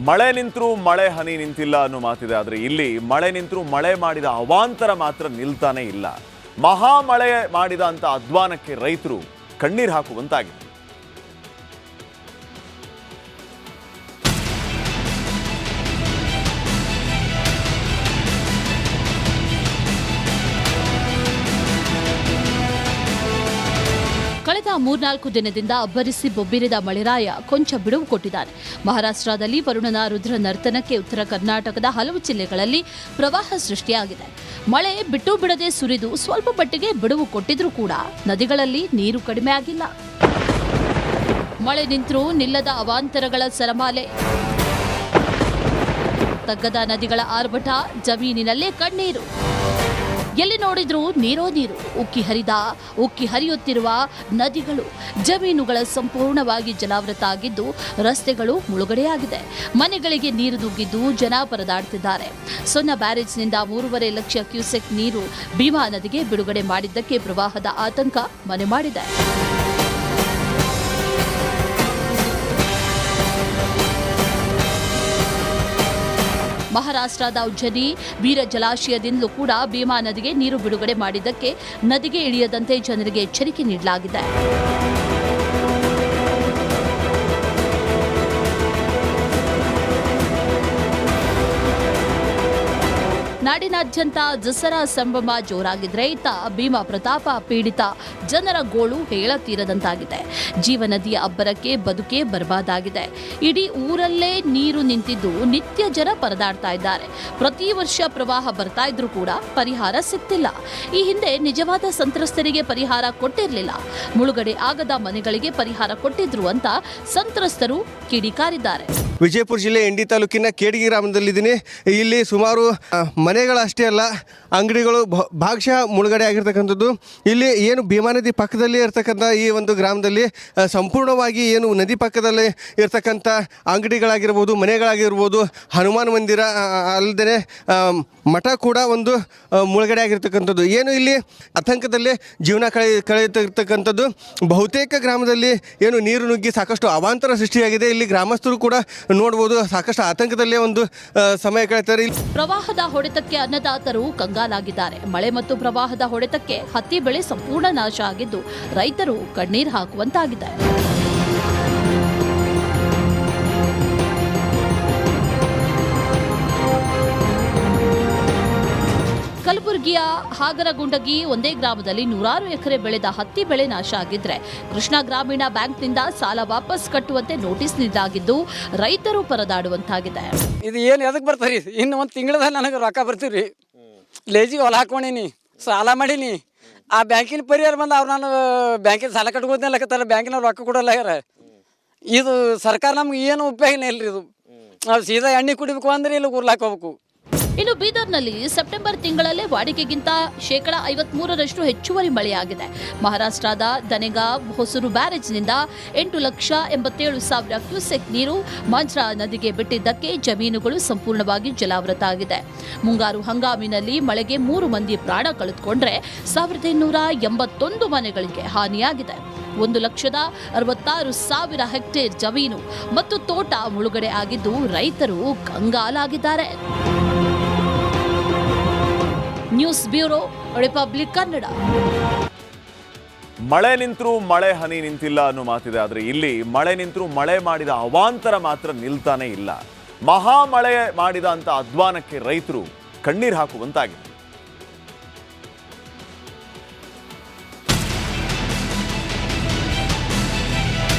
ಮಳೆ ನಿಂತರೂ ಮಳೆ ಹನಿ ನಿಂತಿಲ್ಲ ಅನ್ನೋ ಮಾತಿದೆ. ಆದರೆ ಇಲ್ಲಿ ಮಳೆ ನಿಂತರೂ ಮಳೆ ಮಾಡಿದ ಅವಾಂತರ ಮಾತ್ರ ನಿಲ್ತಾನೆ ಇಲ್ಲ. ಮಹಾ ಮಳೆ ಮಾಡಿದ ಅಂತ ಅಧ್ವಾನಕ್ಕೆ ರೈತರು ಕಣ್ಣೀರು ಹಾಕುವಂತಾಗಿದೆ. ಕಳೆದ 3-4 ದಿನದಿಂದ ಅಬ್ಬರಿಸಿ ಬೊಬ್ಬಿರಿದ ಮಳೆರಾಯ ಕೊಂಚ ಬಿಡುವು ಕೊಟ್ಟಿದ್ದಾನೆ. ಮಹಾರಾಷ್ಟ್ರದಲ್ಲಿ ವರುಣನ ರುದ್ರ ನರ್ತನಕ್ಕೆ ಉತ್ತರ ಕರ್ನಾಟಕದ ಹಲವು ಜಿಲ್ಲೆಗಳಲ್ಲಿ ಪ್ರವಾಹ ಸೃಷ್ಟಿಯಾಗಿದೆ. ಮಳೆ ಬಿಟ್ಟು ಬಿಡದೆ ಸುರಿದು ಸ್ವಲ್ಪ ಮಟ್ಟಿಗೆ ಬಿಡುವು ಕೊಟ್ಟಿದ್ರೂ ಕೂಡ ನದಿಗಳಲ್ಲಿ ನೀರು ಕಡಿಮೆ ಆಗಿಲ್ಲ. ಮಳೆ ನಿಂತರೂ ನಿಲ್ಲದ ಅವಾಂತರಗಳ ಸರಮಾಲೆ, ತಗ್ಗದ ನದಿಗಳ ಆರ್ಭಟ, ಜಮೀನಿನಲ್ಲೇ ಕಣ್ಣೀರು. ಎಲ್ಲಿ ನೋಡಿದ್ರೂ ನೀರೋ ನೀರು. ಉಕ್ಕಿ ಹರಿಯುತ್ತಿರುವ ನದಿಗಳು, ಜಮೀನುಗಳ ಸಂಪೂರ್ಣವಾಗಿ ಜಲಾವೃತ ಆಗಿದ್ದು ರಸ್ತೆಗಳು ಮುಳುಗಡೆಯಾಗಿದೆ. ಮನೆಗಳಿಗೆ ನೀರು ನುಗ್ಗಿದ್ದು ಜನ ಪರದಾಡ್ತಿದ್ದಾರೆ. ಸೊನ್ನ ಬ್ಯಾರೇಜ್ನಿಂದ 3.5 ಲಕ್ಷ ಕ್ಯೂಸೆಕ್ ನೀರು ಭೀಮಾ ನದಿಗೆ ಬಿಡುಗಡೆ ಮಾಡಿದ್ದಕ್ಕೆ ಪ್ರವಾಹದ ಆತಂಕ ಮನೆ ಮಾಡಿದೆ. ಮಹಾರಾಷ್ಟ್ರದ ಉಜ್ಜನಿ ವೀರ ಜಲಾಶಯದಿಂದಲೂ ಕೂಡ ಭೀಮಾ ನದಿಗೆ ನೀರು ಬಿಡುಗಡೆ ಮಾಡಿದ್ದಕ್ಕೆ ನದಿಗೆ ಇಳಿಯದಂತೆ ಜನರಿಗೆ ಎಚ್ಚರಿಕೆ ನೀಡಲಾಗಿದೆ. ನಾಡಿನಾದ್ಯಂತ ದಸರಾ ಸಂಭ್ರಮ ಜೋರಾಗಿದ್ರೆ ಇತ್ತ ಭೀಮಾ ಪ್ರತಾಪ ಪೀಡಿತ ಜನರ ಗೋಳು ಹೇಳತೀರದಂತಾಗಿದೆ. ಜೀವನದಿಯ ಅಬ್ಬರಕ್ಕೆ ಬದುಕೇ ಬರ್ಬಾದಾಗಿದೆ. ಇಡೀ ಊರಲ್ಲೇ ನೀರು ನಿಂತಿದ್ದು ನಿತ್ಯ ಜನ ಪರದಾಡ್ತಾ ಇದ್ದಾರೆ. ಪ್ರತಿ ವರ್ಷ ಪ್ರವಾಹ ಬರ್ತಾ ಇದ್ರೂ ಕೂಡ ಪರಿಹಾರ ಸಿಗ್ತಿಲ್ಲ. ಈ ಹಿಂದೆ ನಿಜವಾದ ಸಂತ್ರಸ್ತರಿಗೆ ಪರಿಹಾರ ಕೊಟ್ಟಿರಲಿಲ್ಲ. ಮುಳುಗಡೆ ಆಗದ ಮನೆಗಳಿಗೆ ಪರಿಹಾರ ಕೊಟ್ಟಿದ್ರು ಅಂತ ಸಂತ್ರಸ್ತರು ಕಿಡಿಕಾರಿದ್ದಾರೆ. ವಿಜಯಪುರ ಜಿಲ್ಲೆ ಇಂಡಿ ತಾಲೂಕಿನ ಕೇಡಗಿ ಗ್ರಾಮದಲ್ಲಿದ್ದೀನಿ. ಇಲ್ಲಿ ಸುಮಾರು ಮನೆಗಳಷ್ಟೇ ಅಲ್ಲ, ಅಂಗಡಿಗಳು ಭಾಗಶಃ ಮುಳುಗಡೆ ಆಗಿರ್ತಕ್ಕಂಥದ್ದು. ಇಲ್ಲಿ ಏನು ಭೀಮಾ ನದಿ ಪಕ್ಕದಲ್ಲಿ ಇರ್ತಕ್ಕಂಥ ಈ ಒಂದು ಗ್ರಾಮದಲ್ಲಿ ಸಂಪೂರ್ಣವಾಗಿ ಏನು ನದಿ ಪಕ್ಕದಲ್ಲಿ ಇರ್ತಕ್ಕಂಥ ಅಂಗಡಿಗಳಾಗಿರ್ಬೋದು, ಮನೆಗಳಾಗಿರ್ಬೋದು, ಹನುಮಾನ್ ಮಂದಿರ ಅಲ್ಲದೆ ಮಠ ಕೂಡ ಒಂದು ಮುಳುಗಡೆ ಆಗಿರ್ತಕ್ಕಂಥದ್ದು. ಏನು ಇಲ್ಲಿ ಆತಂಕದಲ್ಲೇ ಜೀವನ ಕಳೆಯುತ್ತಿರ್ತಕ್ಕಂಥದ್ದು. ಬಹುತೇಕ ಗ್ರಾಮದಲ್ಲಿ ಏನು ನೀರು ನುಗ್ಗಿ ಸಾಕಷ್ಟು ಅವಾಂತರ ಸೃಷ್ಟಿಯಾಗಿದೆ. ಇಲ್ಲಿ ಗ್ರಾಮಸ್ಥರು ಕೂಡ ನೋಡ್ಬೋದು, ಸಾಕಷ್ಟು ಆತಂಕದಲ್ಲೇ ಒಂದು ಸಮಯ ಕಳೆಯುತ್ತಾರೆ. ಪ್ರವಾಹದ ಹೊಡೆತಕ್ಕೆ ಅನ್ನದಾತರು ಕಂಗಾಲಾಗಿದ್ದಾರೆ. ಮಳೆ ಮತ್ತು ಪ್ರವಾಹದ ಹೊಡೆತಕ್ಕೆ ಹತ್ತಿ ಬೆಳೆ ಸಂಪೂರ್ಣ ನಾಶ ಆಗಿದ್ದು ರೈತರು ಕಣ್ಣೀರು ಹಾಕುವಂತಾಗಿದೆ. ಕಲಬುರಗಿಯ ಹಾಗರಗುಂಡಗಿ ಒಂದೇ ಗ್ರಾಮದಲ್ಲಿ 100 ಎಕರೆ ಬೆಳೆದ ಹತ್ತಿ ಬೆಳೆ ನಾಶ ಆಗಿದ್ರೆ ಕೃಷ್ಣ ಗ್ರಾಮೀಣ ಬ್ಯಾಂಕ್ನಿಂದ ಸಾಲ ವಾಪಸ್ ಕಟ್ಟುವಂತೆ ನೋಟಿಸ್ ನೀಡಲಾಗಿದ್ದು ರೈತರು ಪರದಾಡುವಂತಾಗಿದೆ. ಇದು ಏನು ಎದಕ್ಕೆ ಬರ್ತಾರಿ? ಇನ್ನು ಒಂದು ತಿಂಗಳದಾಗ ನನಗೆ ರೊಕ್ಕ ಬರ್ತೀವಿ. ಲೇಜಿ ಹೊಲ ಹಾಕೊಂಡೀನಿ, ಸಾಲ ಮಾಡೀನಿ. ಆ ಬ್ಯಾಂಕಿನ ಪರಿಹಾರ ಬಂದು ಅವ್ರು ನಾನು ಬ್ಯಾಂಕಿನ ಸಾಲ ಕಟ್ಕೋದ್ನಲ್ಲಕತ್ತಾರ, ಬ್ಯಾಂಕಿನ ರೊಕ್ಕ ಕೊಡಲ್ಲ. ಇದು ಸರ್ಕಾರ ನಮ್ಗೆ ಏನು ಉಪಯೋಗನೇ ಇಲ್ರಿ. ಇದು ನಾವು ಸೀದಾ ಎಣ್ಣೆ ಕುಡಿಬೇಕು ಅಂದ್ರೆ ಇಲ್ಲಿ ಉರ್ಲಾಕ್ ಹೋಗ್ಬೇಕು. ಇನ್ನು ಬೀದರ್ನಲ್ಲಿ ಸೆಪ್ಟೆಂಬರ್ ತಿಂಗಳಲ್ಲೇ ವಾಡಿಕೆಗಿಂತ 53% ಹೆಚ್ಚುವರಿ ಮಳೆಯಾಗಿದೆ. ಮಹಾರಾಷ್ಟ್ರದ ದನೆಗಾವ್ ಹೊಸೂರು ಬ್ಯಾರೇಜ್ನಿಂದ 8,87,000 ಕ್ಯೂಸೆಕ್ ನೀರು ಮಂಜ್ರಾ ನದಿಗೆ ಬಿಟ್ಟಿದ್ದಕ್ಕೆ ಜಮೀನುಗಳು ಸಂಪೂರ್ಣವಾಗಿ ಜಲಾವೃತ ಆಗಿದೆ. ಮುಂಗಾರು ಹಂಗಾಮಿನಲ್ಲಿ ಮಳೆಗೆ 3 ಮಂದಿ ಪ್ರಾಣ ಕಳೆದುಕೊಂಡ್ರೆ 1,881 ಮನೆಗಳಿಗೆ ಹಾನಿಯಾಗಿದೆ. 1,66,000 ಹೆಕ್ಟೇರ್ ಜಮೀನು ಮತ್ತು ತೋಟ ಮುಳುಗಡೆ ಆಗಿದ್ದು ರೈತರು ಕಂಗಾಲಾಗಿದ್ದಾರೆ. News bureau, republic Kannada. ಮಳೆ ನಿಂತರೂ ಮಳೆ ಹನಿ ನಿಂತಿಲ್ಲ ಅನ್ನೋ ಮಾತಿದೆ. ಆದರೆ ಇಲ್ಲಿ ಮಳೆ ನಿಂತರೂ ಮಳೆ ಮಾಡಿದ ಅವಾಂತರ ಮಾತ್ರ ನಿಲ್ತಾನೆ ಇಲ್ಲ. ಮಹಾ ಮಳೆ ಮಾಡಿದ ಅಂತ ಅಧ್ವಾನಕ್ಕೆ ರೈತರು ಕಣ್ಣೀರು ಹಾಕುವಂತಾಗಿದೆ.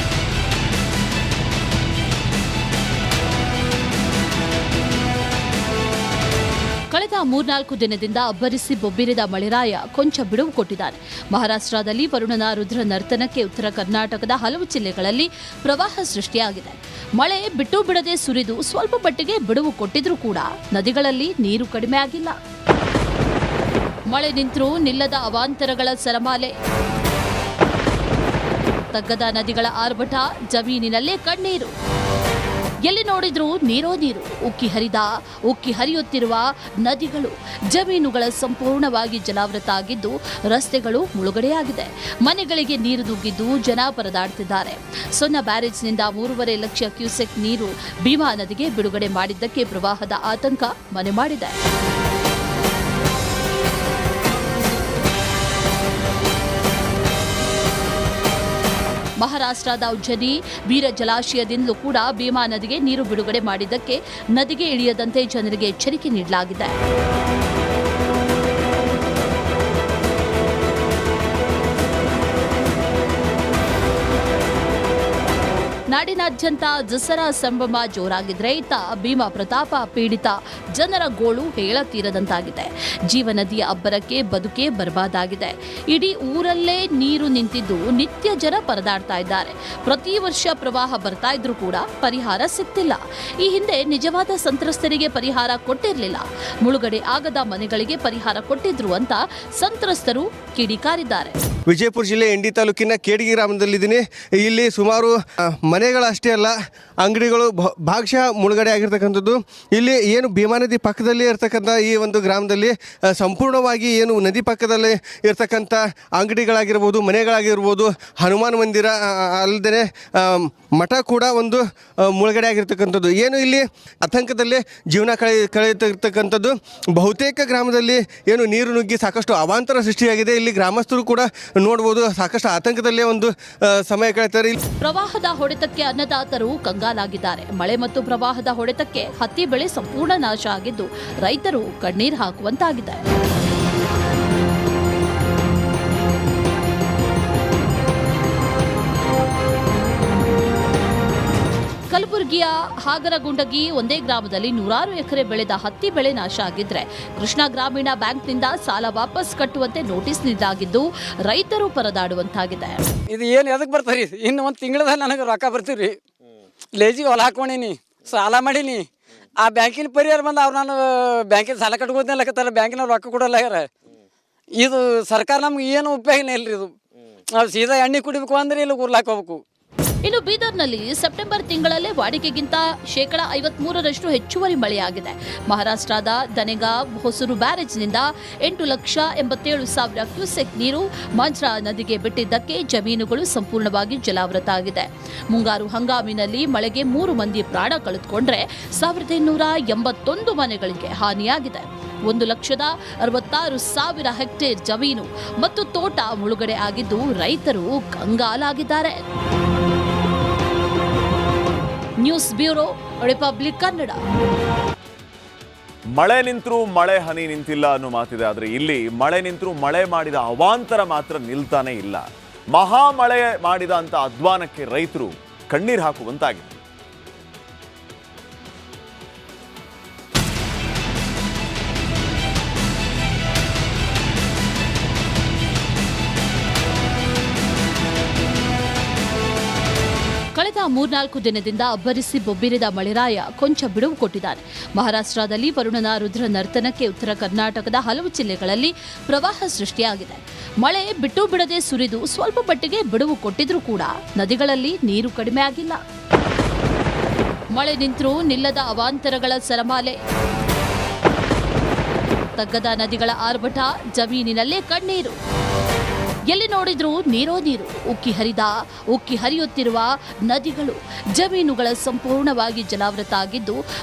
ಕಳೆದ 3-4 ದಿನದಿಂದ ಅಬ್ಬರಿಸಿ ಬೊಬ್ಬಿರಿದ ಮಳೆರಾಯ ಕೊಂಚ ಬಿಡುವು ಕೊಟ್ಟಿದ್ದಾನೆ. ಮಹಾರಾಷ್ಟ್ರದಲ್ಲಿ ವರುಣನ ರುದ್ರ ನರ್ತನಕ್ಕೆ ಉತ್ತರ ಕರ್ನಾಟಕದ ಹಲವು ಜಿಲ್ಲೆಗಳಲ್ಲಿ ಪ್ರವಾಹ ಸೃಷ್ಟಿಯಾಗಿದೆ. ಮಳೆ ಬಿಟ್ಟು ಬಿಡದೆ ಸುರಿದು ಸ್ವಲ್ಪ ಮಟ್ಟಿಗೆ ಬಿಡುವು ಕೊಟ್ಟಿದ್ರೂ ಕೂಡ ನದಿಗಳಲ್ಲಿ ನೀರು ಕಡಿಮೆ ಆಗಿಲ್ಲ. ಮಳೆ ನಿಂತರೂ ನಿಲ್ಲದ ಅವಾಂತರಗಳ ಸರಮಾಲೆ, ತಗ್ಗದ ನದಿಗಳ ಆರ್ಭಟ, ಜಮೀನಿನಲ್ಲೇ ಕಣ್ಣೀರು. ಎಲ್ಲಿ ನೋಡಿದ್ರೂ ನೀರೋ ನೀರು, ಉಕ್ಕಿ ಹರಿಯುತ್ತಿರುವ ನದಿಗಳು, ಜಮೀನುಗಳ ಸಂಪೂರ್ಣವಾಗಿ ಜಲಾವೃತ ಆಗಿದ್ದು ರಸ್ತೆಗಳು ಮುಳುಗಡೆಯಾಗಿದೆ. ಮನೆಗಳಿಗೆ ನೀರು ನುಗ್ಗಿದ್ದು ಜನ ಪರದಾಡ್ತಿದ್ದಾರೆ. ಸೊನ್ನ ಬ್ಯಾರೇಜ್ನಿಂದ 3.5 ಲಕ್ಷ ಕ್ಯೂಸೆಕ್ ನೀರು ಭೀಮಾ ನದಿಗೆ ಬಿಡುಗಡೆ ಮಾಡಿದ್ದಕ್ಕೆ ಪ್ರವಾಹದ ಆತಂಕ ಮನೆ ಮಾಡಿದೆ. ಮಹಾರಾಷ್ಟ್ರದ ಉಜ್ಜನಿ ವೀರ ಜಲಾಶಯದಿಂದಲೂ ಕೂಡ ಭೀಮಾ ನದಿಗೆ ನೀರು ಬಿಡುಗಡೆ ಮಾಡಿದ್ದಕ್ಕೆ ನದಿಗೆ ಇಳಿಯದಂತೆ ಜನರಿಗೆ ಎಚ್ಚರಿಕೆ ನೀಡಲಾಗಿದೆ. ನಾಡಿನಾದ್ಯಂತ ದಸರಾ ಸಂಭ್ರಮ ಜೋರಾಗಿದ್ರೆ ಇತ್ತ ಭೀಮಾ ಪ್ರತಾಪ ಪೀಡಿತ ಜನರ ಗೋಳು ಹೇಳತೀರದಂತಾಗಿದೆ. ಜೀವನದಿಯ ಅಬ್ಬರಕ್ಕೆ ಬದುಕೇ ಬರ್ಬಾದಾಗಿದೆ. ಇಡೀ ಊರಲ್ಲೇ ನೀರು ನಿಂತಿದ್ದು ನಿತ್ಯ ಜನ ಪರದಾಡ್ತಾ ಇದ್ದಾರೆ. ಪ್ರತಿ ವರ್ಷ ಪ್ರವಾಹ ಬರ್ತಾ ಇದ್ರೂ ಕೂಡ ಪರಿಹಾರ ಸಿಗ್ತಿಲ್ಲ. ಈ ಹಿಂದೆ ನಿಜವಾದ ಸಂತ್ರಸ್ತರಿಗೆ ಪರಿಹಾರ ಕೊಟ್ಟಿರಲಿಲ್ಲ. ಮುಳುಗಡೆ ಆಗದ ಮನೆಗಳಿಗೆ ಪರಿಹಾರ ಕೊಟ್ಟಿದ್ರು ಅಂತ ಸಂತ್ರಸ್ತರು ಕಿಡಿಕಾರಿದ್ದಾರೆ. ವಿಜಯಪುರ ಜಿಲ್ಲೆ ಇಂಡಿ ತಾಲೂಕಿನ ಕೇಡಗಿ ಗ್ರಾಮದಲ್ಲಿದ್ದೀನಿ. ಇಲ್ಲಿ ಸುಮಾರು ಮನೆಗಳಷ್ಟೇ ಅಲ್ಲ, ಅಂಗಡಿಗಳು ಭಾಗಶಃ ಮುಳುಗಡೆ ಆಗಿರ್ತಕ್ಕಂಥದ್ದು. ಇಲ್ಲಿ ಏನು ಭೀಮಾ ನದಿ ಪಕ್ಕದಲ್ಲಿ ಇರ್ತಕ್ಕಂಥ ಈ ಒಂದು ಗ್ರಾಮದಲ್ಲಿ ಸಂಪೂರ್ಣವಾಗಿ ಏನು ನದಿ ಪಕ್ಕದಲ್ಲಿ ಇರ್ತಕ್ಕಂಥ ಅಂಗಡಿಗಳಾಗಿರ್ಬೋದು, ಮನೆಗಳಾಗಿರ್ಬೋದು, ಹನುಮಾನ್ ಮಂದಿರ ಅಲ್ಲದೆ ಮಠ ಕೂಡ ಒಂದು ಮುಳುಗಡೆ ಆಗಿರ್ತಕ್ಕಂಥದ್ದು. ಏನು ಇಲ್ಲಿ ಆತಂಕದಲ್ಲೇ ಜೀವನ ಕಳೆಯುತ್ತಿರ್ತಕ್ಕಂಥದ್ದು. ಬಹುತೇಕ ಗ್ರಾಮದಲ್ಲಿ ಏನು ನೀರು ನುಗ್ಗಿ ಸಾಕಷ್ಟು ಅವಾಂತರ ಸೃಷ್ಟಿಯಾಗಿದೆ. ಇಲ್ಲಿ ಗ್ರಾಮಸ್ಥರು ಕೂಡ ನೋಡ್ಬೋದು ಸಾಕಷ್ಟು ಆತಂಕದಲ್ಲೇ ಒಂದು ಸಮಯ ಕಳೆಯುತ್ತಾರೆ. ಪ್ರವಾಹದ ಹೊಡೆತಕ್ಕೆ ಅನ್ನದಾತರು ಕಂಗಾಲಾಗಿದ್ದಾರೆ. ಮಳೆ ಮತ್ತು ಪ್ರವಾಹದ ಹೊಡೆತಕ್ಕೆ ಹತ್ತಿ ಬೆಳೆ ಸಂಪೂರ್ಣ ನಾಶ ಆಗಿದ್ದು ರೈತರು ಕಣ್ಣೀರು ಹಾಕುವಂತಾಗಿದೆ. ಕಲಬುರಗಿಯ ಹಾಗರಗುಂಡಗಿ ಒಂದೇ ಗ್ರಾಮದಲ್ಲಿ 100 ಎಕರೆ ಬೆಳೆದ ಹತ್ತಿ ಬೆಳೆ ನಾಶ ಆಗಿದ್ರೆ ಕೃಷ್ಣ ಗ್ರಾಮೀಣ ಬ್ಯಾಂಕ್ನಿಂದ ಸಾಲ ವಾಪಸ್ ಕಟ್ಟುವಂತೆ ನೋಟಿಸ್ ನೀಡಲಾಗಿದ್ದು ರೈತರು ಪರದಾಡುವಂತಾಗಿದೆ. ಇದು ಏನು ಎದಕ್ಕೆ ಬರ್ತಾರಿ? ಇನ್ನು ಒಂದು ತಿಂಗಳದಾಗ ನನಗೆ ರೊಕ್ಕ ಬರ್ತೀವ್ರಿ. ಲೇಜಿ ಹೊಲ ಹಾಕೊಂಡೀನಿ, ಸಾಲ ಮಾಡೀನಿ. ಆ ಬ್ಯಾಂಕಿನ ಪರಿಹಾರ ಬಂದು ಅವ್ರು ನಾನು ಬ್ಯಾಂಕಿನ ಸಾಲ ಕಟ್ಕೋದ್ನಲ್ಲಕತ್ತಾರ, ಬ್ಯಾಂಕಿನ ರೊಕ್ಕ ಕೊಡಲ್ಲ. ಇದು ಸರ್ಕಾರ ನಮ್ಗೆ ಏನು ಉಪಯೋಗನೇ ಇಲ್ರಿ. ಇದು ನಾವು ಸೀದಾ ಎಣ್ಣೆ ಕುಡಿಬೇಕು ಅಂದ್ರೆ ಇಲ್ಲಿ ಉರ್ಲಾಕ್ ಹೋಗ್ಬೇಕು. ಇನ್ನು ಬೀದರ್ನಲ್ಲಿ ಸೆಪ್ಟೆಂಬರ್ ತಿಂಗಳಲ್ಲೇ ವಾಡಿಕೆಗಿಂತ 53% ಹೆಚ್ಚುವರಿ ಮಳೆಯಾಗಿದೆ. ಮಹಾರಾಷ್ಟ್ರದ ದನೆಗಾವ್ ಹೊಸೂರು ಬ್ಯಾರೇಜ್ನಿಂದ 8,87,000 ಕ್ಯೂಸೆಕ್ ನೀರು ಮಂಜ್ರಾ ನದಿಗೆ ಬಿಟ್ಟಿದ್ದಕ್ಕೆ ಜಮೀನುಗಳು ಸಂಪೂರ್ಣವಾಗಿ ಜಲಾವೃತ ಆಗಿದೆ. ಮುಂಗಾರು ಹಂಗಾಮಿನಲ್ಲಿ ಮಳೆಗೆ 3 ಮಂದಿ ಪ್ರಾಣ ಕಳೆದುಕೊಂಡ್ರೆ 1,881 ಮನೆಗಳಿಗೆ ಹಾನಿಯಾಗಿದೆ. 1,66,000 ಹೆಕ್ಟೇರ್ ಜಮೀನು ಮತ್ತು ತೋಟ ಮುಳುಗಡೆ ಆಗಿದ್ದು ರೈತರು ಕಂಗಾಲಾಗಿದ್ದಾರೆ. News bureau, republic Kannada. ಮಳೆ ನಿಂತರೂ ಮಳೆ ಹನಿ ನಿಂತಿಲ್ಲ ಅನ್ನೋ ಮಾತಿದೆ. ಆದರೆ ಇಲ್ಲಿ ಮಳೆ ನಿಂತರೂ ಮಳೆ ಮಾಡಿದ ಅವಾಂತರ ಮಾತ್ರ ನಿಲ್ತಾನೆ ಇಲ್ಲ. ಮಹಾ ಮಳೆ ಮಾಡಿದ ಅಂತ ಅಧ್ವಾನಕ್ಕೆ ರೈತರು ಕಣ್ಣೀರು ಹಾಕುವಂತಾಗಿದೆ. ಕಳೆದ 3-4 ದಿನದಿಂದ ಅಬ್ಬರಿಸಿ ಬೊಬ್ಬಿರಿದ ಮಳೆರಾಯ ಕೊಂಚ ಬಿಡುವು ಕೊಟ್ಟಿದ್ದಾನೆ. ಮಹಾರಾಷ್ಟ್ರದಲ್ಲಿ ವರುಣನ ರುದ್ರ ನರ್ತನಕ್ಕೆ ಉತ್ತರ ಕರ್ನಾಟಕದ ಹಲವು ಜಿಲ್ಲೆಗಳಲ್ಲಿ ಪ್ರವಾಹ ಸೃಷ್ಟಿಯಾಗಿದೆ. ಮಳೆ ಬಿಟ್ಟು ಬಿಡದೆ ಸುರಿದು ಸ್ವಲ್ಪ ಮಟ್ಟಿಗೆ ಬಿಡುವು ಕೊಟ್ಟಿದ್ರೂ ಕೂಡ ನದಿಗಳಲ್ಲಿ ನೀರು ಕಡಿಮೆ ಆಗಿಲ್ಲ. ಮಳೆ ನಿಂತರೂ ನಿಲ್ಲದ ಅವಾಂತರಗಳ ಸರಮಾಲೆ. ತಗ್ಗದ ನದಿಗಳ ಆರ್ಭಟ, ಜಮೀನಿನಲ್ಲೇ ಕಣ್ಣೀರು. ಎಲ್ಲಿ ನೋಡಿದ್ರೂ ನೀರೋ ನೀರು, ಉಕ್ಕಿ ಹರಿಯುತ್ತಿರುವ ನದಿಗಳು, ಜಮೀನುಗಳ ಸಂಪೂರ್ಣವಾಗಿ ಜಲಾವೃತ ಆಗಿದ್ದು